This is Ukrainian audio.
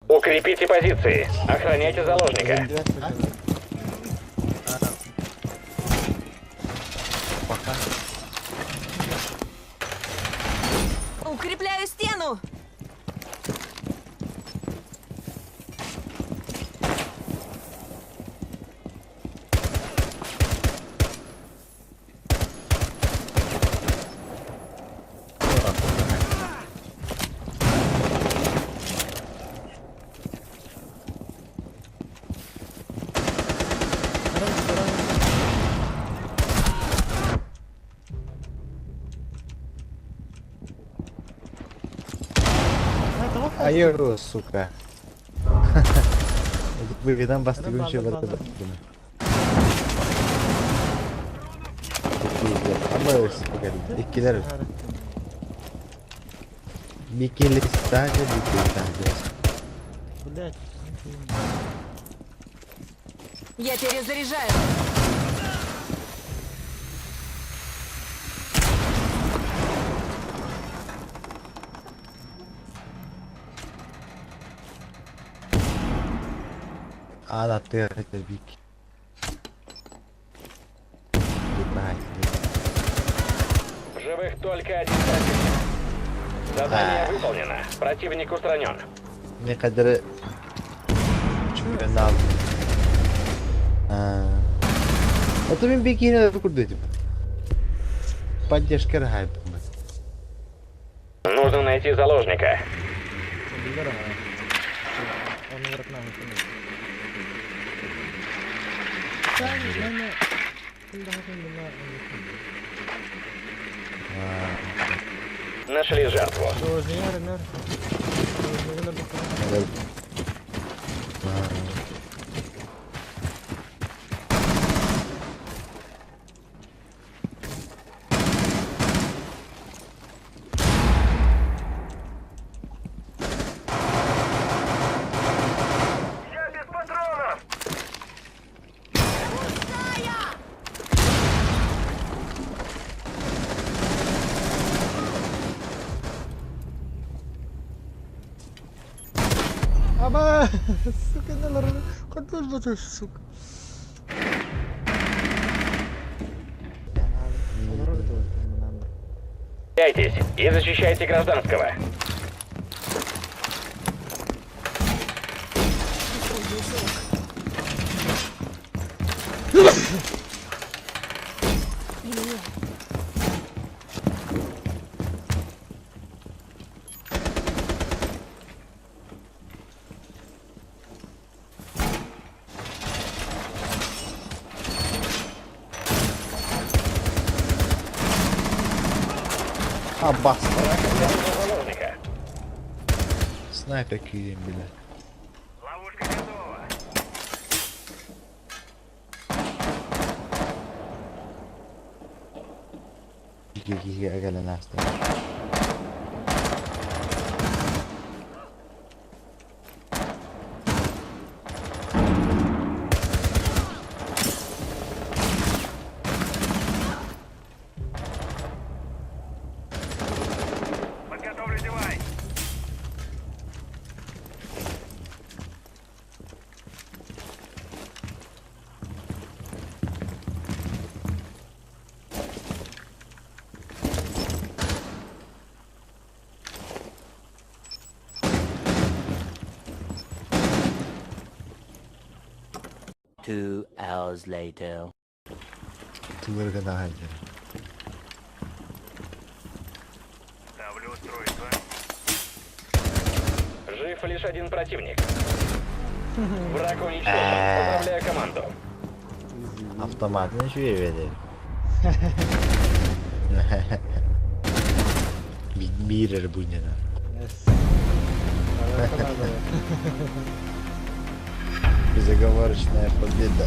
Укрепите позиции. Охраняйте заложника. Пока. Укрепляю стену! Ayırıyor suka. Bu birden bastı bir şey var da bunu. Ama suka ikiler. Bir kill sadece bir kill sadece. Блять. Я перезаряжаю. А, да, ты это Вики. В живых только один противник. Задание выполнено. Противник устранен. Ne kadarı çünkü ben de aldım. А то мен беги не надо куда этим. Поддержка рахай. Нужно найти заложника. Он наверх нахуй кинул. Sen bana... Kim daha sonra Нашли жертву. Doğru Ama su kenarlarını kontrol su. Держитесь и защищайте гражданского. Ha bas. Заложника. Снайпер килим bile. Ловушка готова. Gigi gelen hasta. Подготовлю девайс. 2 hours later. Тылырга да haydi. Ставлю устройство. Жив лишь один противник. Враг уничтожен. Поздравляю команду. Автоматını şuraya verelim. Birer bu ne lan? Безоговорочная победа.